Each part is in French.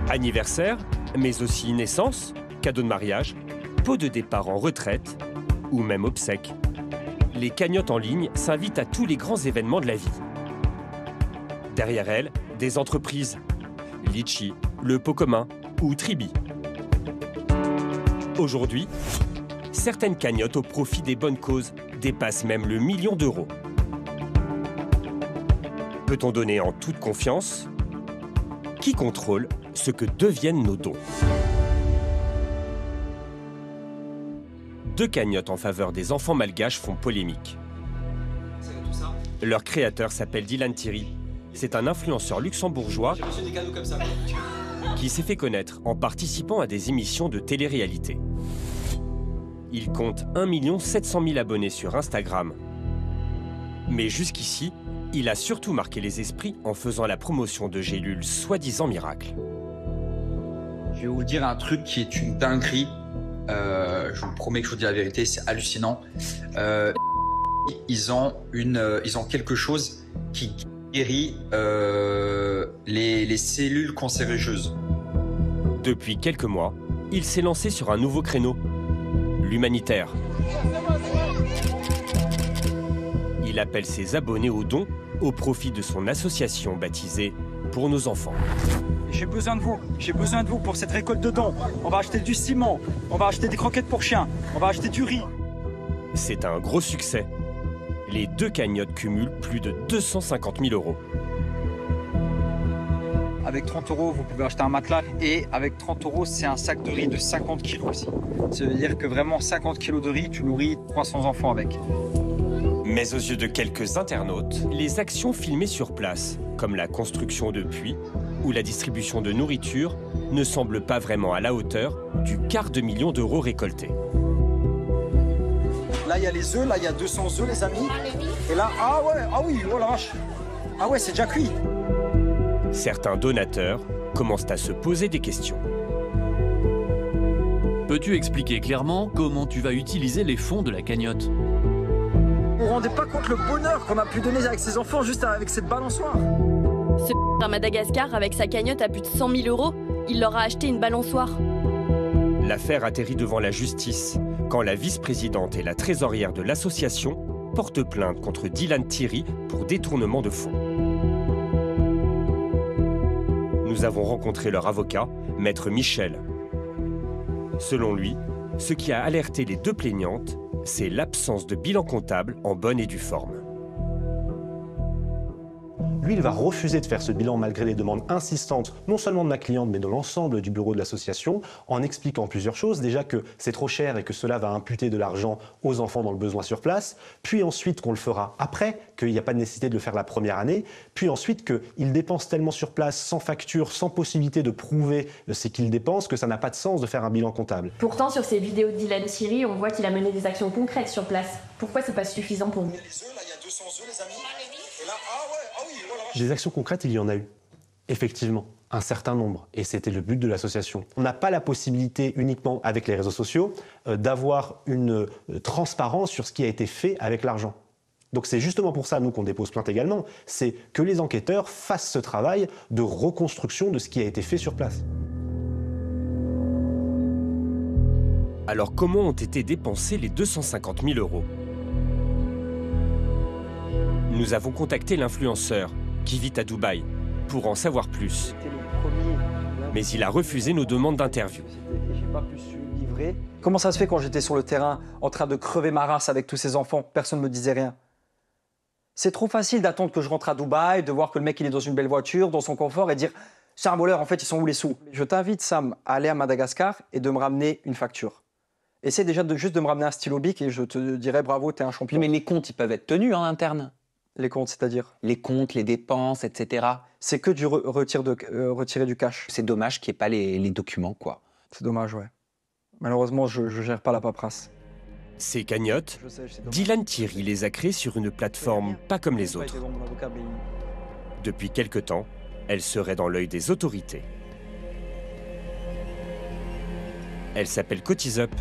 Anniversaire, mais aussi naissance, cadeau de mariage, pot de départ en retraite ou même obsèques. Les cagnottes en ligne s'invitent à tous les grands événements de la vie. Derrière elles, des entreprises, Litchi, Le Pot Commun ou Tribi. Aujourd'hui, certaines cagnottes au profit des bonnes causes dépassent même le million d'euros. Peut-on donner en toute confiance? Qui contrôle ce que deviennent nos dons? Deux cagnottes en faveur des enfants malgaches font polémique. Leur créateur s'appelle Dylan Thierry. C'est un influenceur luxembourgeois qui s'est fait connaître en participant à des émissions de télé-réalité. Il compte 1 700 000 abonnés sur Instagram. Mais jusqu'ici, il a surtout marqué les esprits en faisant la promotion de gélules soi-disant miracles. Je vais vous dire un truc qui est une dinguerie. Je vous promets que je vous dis la vérité, c'est hallucinant. Ils ont quelque chose qui guérit les cellules cancéreuses. Depuis quelques mois, il s'est lancé sur un nouveau créneau, l'humanitaire. Il appelle ses abonnés aux dons au profit de son association baptisée Pour nos enfants. J'ai besoin de vous pour cette récolte de dons. On va acheter du ciment, on va acheter des croquettes pour chiens, on va acheter du riz. C'est un gros succès. Les deux cagnottes cumulent plus de 250 000 euros. Avec 30 euros, vous pouvez acheter un matelas. Et avec 30 euros, c'est un sac de riz de 50 kilos aussi. Ça veut dire que vraiment 50 kilos de riz, tu nourris 300 enfants avec. Mais aux yeux de quelques internautes, les actions filmées sur place, comme la construction de puits ou la distribution de nourriture, ne semblent pas vraiment à la hauteur du $250 000 récoltés. Là, il y a les œufs, là, il y a 200 œufs, les amis. Et là, ah oui, oh la vache. Ah ouais, c'est déjà cuit. Certains donateurs commencent à se poser des questions. Peux-tu expliquer clairement comment tu vas utiliser les fonds de la cagnotte? Vous vous rendez pas compte le bonheur qu'on a pu donner avec ces enfants juste avec cette balançoire? Ce à Madagascar, avec sa cagnotte à plus de 100 000 euros, il leur a acheté une balançoire. L'affaire atterrit devant la justice quand la vice-présidente et la trésorière de l'association portent plainte contre Dylan Thierry pour détournement de fonds. Nous avons rencontré leur avocat, Maître Michel. Selon lui, ce qui a alerté les deux plaignantes, c'est l'absence de bilan comptable en bonne et due forme. Lui, il va refuser de faire ce bilan malgré les demandes insistantes, non seulement de ma cliente, mais de l'ensemble du bureau de l'association, en expliquant plusieurs choses. Déjà que c'est trop cher et que cela va imputer de l'argent aux enfants dans le besoin sur place, puis ensuite qu'on le fera après, qu'il n'y a pas de nécessité de le faire la première année, puis ensuite qu'il dépense tellement sur place, sans facture, sans possibilité de prouver ce qu'il dépense, que ça n'a pas de sens de faire un bilan comptable. Pourtant, sur ces vidéos de Dylan Thierry, on voit qu'il a mené des actions concrètes sur place. Pourquoi c'est pas suffisant pour vous? Les œufs, là, il y a 200 œufs, les amis. Et là, Des actions concrètes, il y en a eu. Effectivement, un certain nombre. Et c'était le but de l'association. On n'a pas la possibilité, uniquement avec les réseaux sociaux, d'avoir une transparence sur ce qui a été fait avec l'argent. Donc c'est justement pour ça, nous, qu'on dépose plainte également. C'est que les enquêteurs fassent ce travail de reconstruction de ce qui a été fait sur place. Alors comment ont été dépensés les 250 000 euros? Nous avons contacté l'influenceur, qui vit à Dubaï, pour en savoir plus. Mais il a refusé nos demandes d'interview. Comment ça se fait quand j'étais sur le terrain, en train de crever ma race avec tous ces enfants, personne ne me disait rien? C'est trop facile d'attendre que je rentre à Dubaï, de voir que le mec il est dans une belle voiture, dans son confort, et dire « c'est un voleur, en fait, ils sont où les sous ?» Je t'invite, Sam, à aller à Madagascar et de me ramener une facture. Essaie déjà juste de me ramener un stylo bic et je te dirai « bravo, t'es un champion ». Mais les comptes, ils peuvent être tenus en interne. Les comptes, c'est-à-dire? Les comptes, les dépenses, etc. C'est que du retirer du cash. C'est dommage qu'il n'y ait pas les documents, quoi. C'est dommage, ouais. Malheureusement, je gère pas la paperasse. Ces cagnottes, Dylan Thierry les a créées sur une plateforme pas comme les autres. Depuis quelque temps, elle serait dans l'œil des autorités. Elle s'appelle CotisUp.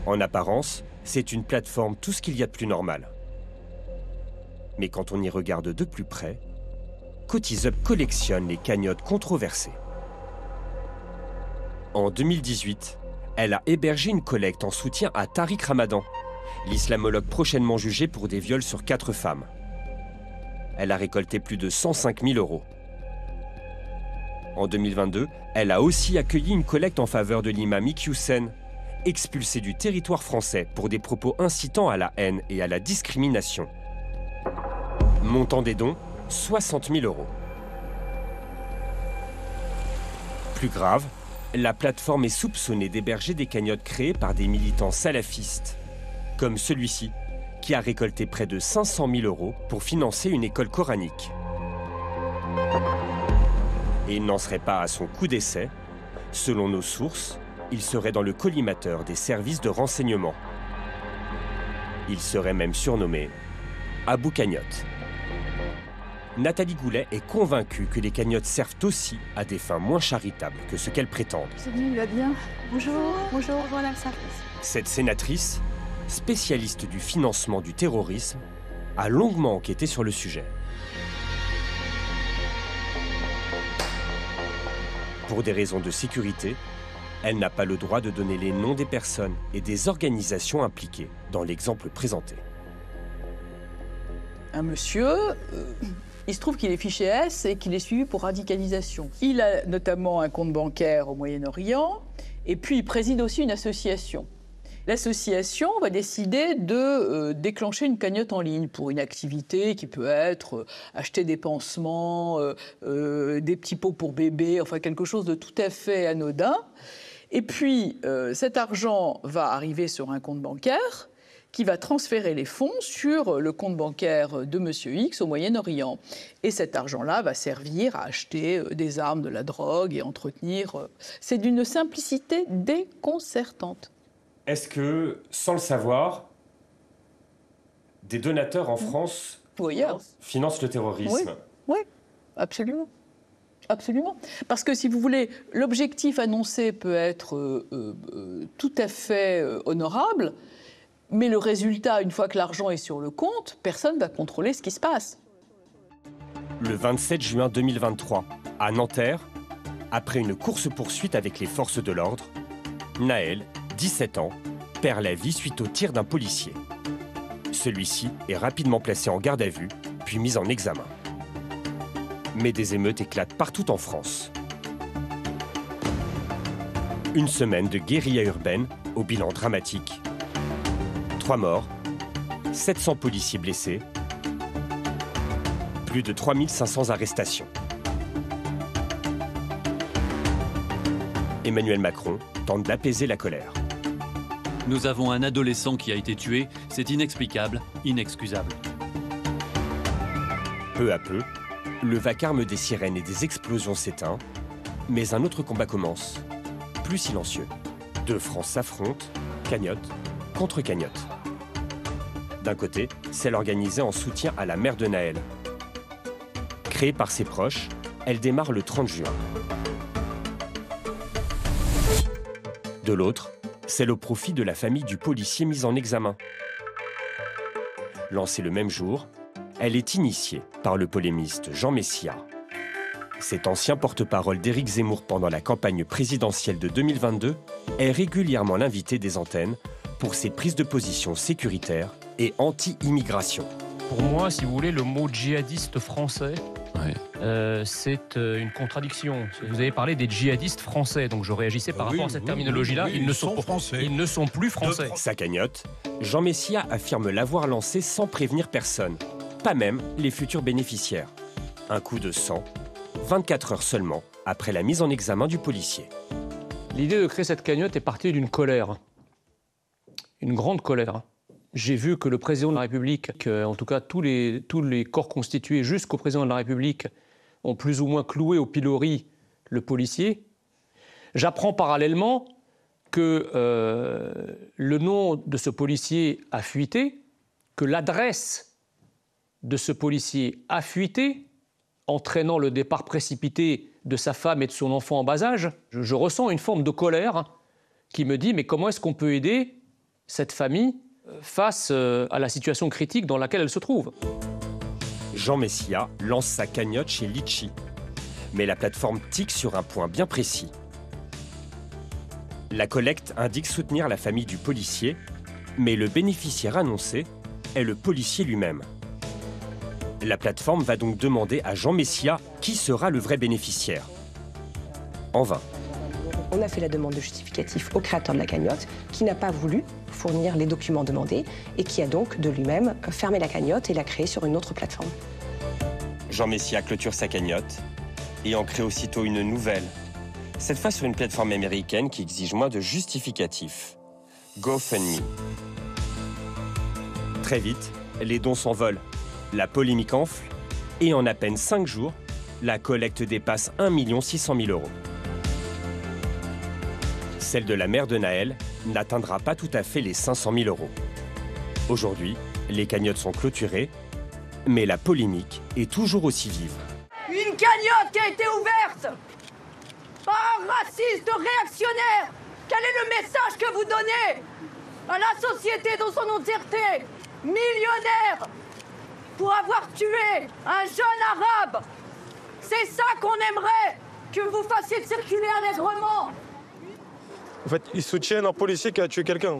En apparence, c'est une plateforme tout ce qu'il y a de plus normal. Mais quand on y regarde de plus près, CotisUp collectionne les cagnottes controversées. En 2018, elle a hébergé une collecte en soutien à Tariq Ramadan, l'islamologue prochainement jugé pour des viols sur 4 femmes. Elle a récolté plus de 105 000 €. En 2022, elle a aussi accueilli une collecte en faveur de l'imam Iqiyoussen, expulsé du territoire français pour des propos incitant à la haine et à la discrimination. Montant des dons, 60 000 €. Plus grave, la plateforme est soupçonnée d'héberger des cagnottes créées par des militants salafistes, comme celui-ci, qui a récolté près de 500 000 € pour financer une école coranique. Et il n'en serait pas à son coup d'essai. Selon nos sources, il serait dans le collimateur des services de renseignement. Il serait même surnommé Abou Cagnotte. Nathalie Goulet est convaincue que les cagnottes servent aussi à des fins moins charitables que ce qu'elles prétendent. Salut, il va bien? Bonjour, bonjour, voilà ça. Cette sénatrice, spécialiste du financement du terrorisme, a longuement enquêté sur le sujet. Pour des raisons de sécurité, elle n'a pas le droit de donner les noms des personnes et des organisations impliquées dans l'exemple présenté. Un monsieur, il se trouve qu'il est fiché S et qu'il est suivi pour radicalisation. Il a notamment un compte bancaire au Moyen-Orient et puis il préside aussi une association. L'association va décider de déclencher une cagnotte en ligne pour une activité qui peut être acheter des pansements, des petits pots pour bébés, enfin quelque chose de tout à fait anodin. Et puis cet argent va arriver sur un compte bancaire qui va transférer les fonds sur le compte bancaire de Monsieur X au Moyen-Orient. Et cet argent-là va servir à acheter des armes, de la drogue et entretenir. C'est d'une simplicité déconcertante. Est-ce que, sans le savoir, des donateurs en France financent le terrorisme? Oui, absolument. Absolument. Parce que, si vous voulez, l'objectif annoncé peut être tout à fait honorable, mais le résultat, une fois que l'argent est sur le compte, personne ne va contrôler ce qui se passe. Le 27 juin 2023, à Nanterre, après une course-poursuite avec les forces de l'ordre, Naël, 17 ans, perd la vie suite au tir d'un policier. Celui-ci est rapidement placé en garde à vue, puis mis en examen. Mais des émeutes éclatent partout en France. Une semaine de guérilla urbaine au bilan dramatique. 3 morts, 700 policiers blessés, plus de 3500 arrestations. Emmanuel Macron tente d'apaiser la colère. Nous avons un adolescent qui a été tué, c'est inexplicable, inexcusable. Peu à peu, le vacarme des sirènes et des explosions s'éteint, mais un autre combat commence, plus silencieux. 2 francs s'affrontent, cagnotte contre cagnotte. D'un côté, celle organisée en soutien à la mère de Naël. Créée par ses proches, elle démarre le 30 juin. De l'autre, celle au profit de la famille du policier mis en examen. Lancée le même jour, elle est initiée par le polémiste Jean Messia. Cet ancien porte-parole d'Éric Zemmour pendant la campagne présidentielle de 2022 est régulièrement l'invité des antennes pour ses prises de position sécuritaires et anti-immigration. Pour moi, si vous voulez, le mot djihadiste français, c'est une contradiction. Vous avez parlé des djihadistes français, donc je réagissais par rapport à cette terminologie-là. Ils ne sont plus français. Sa cagnotte, Jean Messia affirme l'avoir lancée sans prévenir personne, pas même les futurs bénéficiaires. Un coup de sang, 24 heures seulement après la mise en examen du policier. L'idée de créer cette cagnotte est partie d'une colère, une grande colère. J'ai vu que le président de la République, en tout cas tous les corps constitués jusqu'au président de la République, ont plus ou moins cloué au pilori le policier. J'apprends parallèlement que le nom de ce policier a fuité, que l'adresse de ce policier a fuité, entraînant le départ précipité de sa femme et de son enfant en bas âge. Je ressens une forme de colère qui me dit « mais comment est-ce qu'on peut aider cette famille ?» face à la situation critique dans laquelle elle se trouve. Jean Messia lance sa cagnotte chez Litchi. Mais la plateforme tique sur un point bien précis. La collecte indique soutenir la famille du policier, mais le bénéficiaire annoncé est le policier lui-même. La plateforme va donc demander à Jean Messia qui sera le vrai bénéficiaire. En vain. On a fait la demande de justificatif au créateur de la cagnotte qui n'a pas voulu fournir les documents demandés et qui a donc de lui-même fermé la cagnotte et l'a créée sur une autre plateforme. Jean Messia clôture sa cagnotte et en crée aussitôt une nouvelle, cette fois sur une plateforme américaine qui exige moins de justificatifs. GoFundMe. Très vite, les dons s'envolent, la polémique enfle et en à peine 5 jours, la collecte dépasse 1 600 000 €. Celle de la mère de Naël n'atteindra pas tout à fait les 500 000 €. Aujourd'hui, les cagnottes sont clôturées, mais la polémique est toujours aussi vive. Une cagnotte qui a été ouverte par un raciste réactionnaire. Quel est le message que vous donnez à la société dans son entièreté? Millionnaire pour avoir tué un jeune arabe. C'est ça qu'on aimerait que vous fassiez circuler allègrement. En fait, ils soutiennent un policier qui a tué quelqu'un.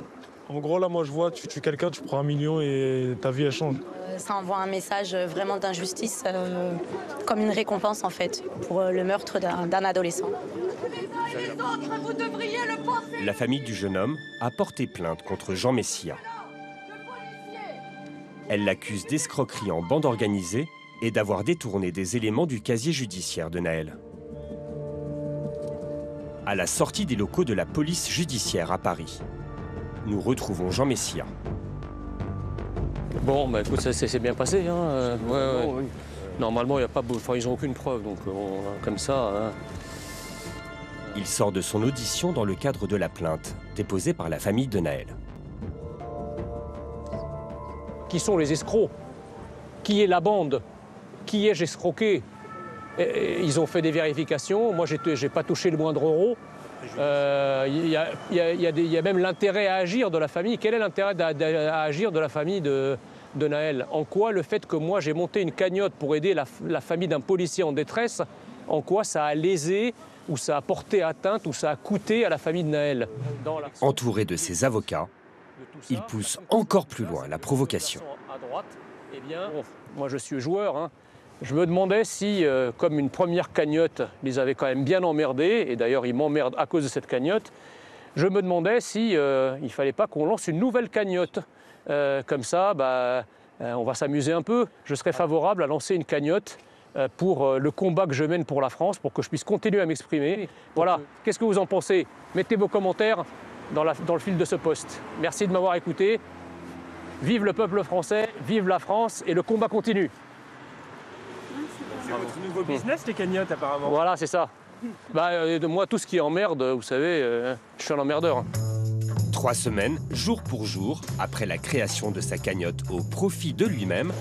En gros, là, moi, je vois, tu tues quelqu'un, tu prends 1 million et ta vie, elle change. Ça envoie un message vraiment d'injustice, comme une récompense, en fait, pour le meurtre d'un adolescent. La famille du jeune homme a porté plainte contre Jean Messia. Elle l'accuse d'escroquerie en bande organisée et d'avoir détourné des éléments du casier judiciaire de Naël. À la sortie des locaux de la police judiciaire à Paris, nous retrouvons Jean Messia. Bon, bah écoute, ça s'est bien passé. Hein. Ouais. Normalement, il n'y a pas, ils n'ont aucune preuve, donc comme ça. Hein. Il sort de son audition dans le cadre de la plainte déposée par la famille de Naël. Qui sont les escrocs? Qui est la bande? Qui ai-je escroqué? Ils ont fait des vérifications. Moi, j'ai pas touché le moindre euro. Il y a même l'intérêt à agir de la famille. Quel est l'intérêt à agir de la famille de Naël? En quoi le fait que moi j'ai monté une cagnotte pour aider la famille d'un policier en détresse, en quoi ça a lésé ou ça a porté atteinte ou ça a coûté à la famille de Naël? Entouré de ses avocats, il pousse encore plus loin la provocation. À droite, eh bien, moi je suis joueur. Hein. Je me demandais si, comme une première cagnotte, les avait quand même bien emmerdés, et d'ailleurs ils m'emmerdent à cause de cette cagnotte, je me demandais si il ne fallait pas qu'on lance une nouvelle cagnotte. Comme ça, on va s'amuser un peu. Je serais favorable à lancer une cagnotte pour le combat que je mène pour la France, pour que je puisse continuer à m'exprimer. Voilà, qu'est-ce que vous en pensez? Mettez vos commentaires dans le fil de ce post. Merci de m'avoir écouté. Vive le peuple français, vive la France, et le combat continue. C'est votre nouveau business, les cagnottes, apparemment. Voilà, c'est ça. Moi, tout ce qui emmerde, vous savez, je suis un emmerdeur. 3 semaines, jour pour jour, après la création de sa cagnotte au profit de lui-même,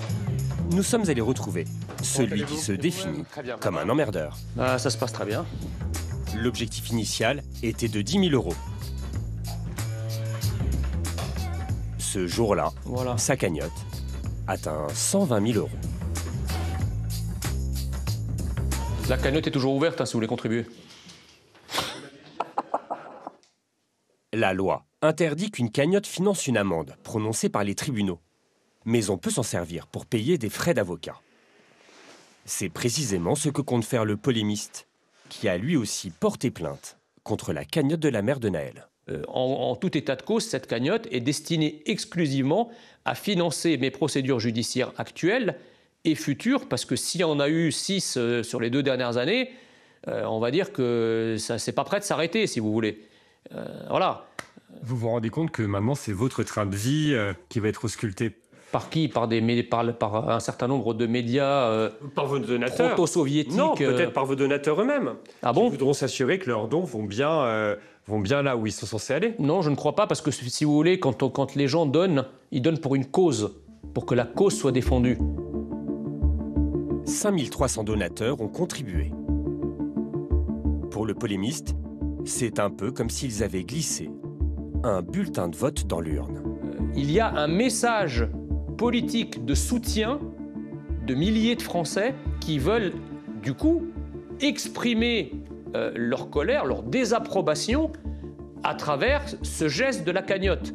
nous sommes allés retrouver celui qui se définit comme un emmerdeur. Ça se passe très bien. L'objectif initial était de 10 000 €. Ce jour-là, sa cagnotte atteint 120 000 €. La cagnotte est toujours ouverte, hein, si vous voulez contribuer. La loi interdit qu'une cagnotte finance une amende prononcée par les tribunaux. Mais on peut s'en servir pour payer des frais d'avocat. C'est précisément ce que compte faire le polémiste, qui a lui aussi porté plainte contre la cagnotte de la mère de Naël. En tout état de cause, cette cagnotte est destinée exclusivement à financer mes procédures judiciaires actuelles et futures, parce que s'il y en a eu 6 sur les 2 dernières années, on va dire que ça c'est pas prêt de s'arrêter, si vous voulez. Voilà. Vous vous rendez compte que maintenant, c'est votre train de vie qui va être ausculté? Par qui? Par un certain nombre de médias par vos donateurs proto-soviétiques? Non, peut-être par vos donateurs eux-mêmes. Ah bon? Qui voudront s'assurer que leurs dons vont bien là où ils sont censés aller. Non, je ne crois pas, parce que si vous voulez, quand les gens donnent, ils donnent pour une cause, pour que la cause soit défendue. 5300 donateurs ont contribué. Pour le polémiste, c'est un peu comme s'ils avaient glissé un bulletin de vote dans l'urne. Il y a un message politique de soutien de milliers de Français qui veulent, du coup, exprimer leur colère, leur désapprobation à travers ce geste de la cagnotte.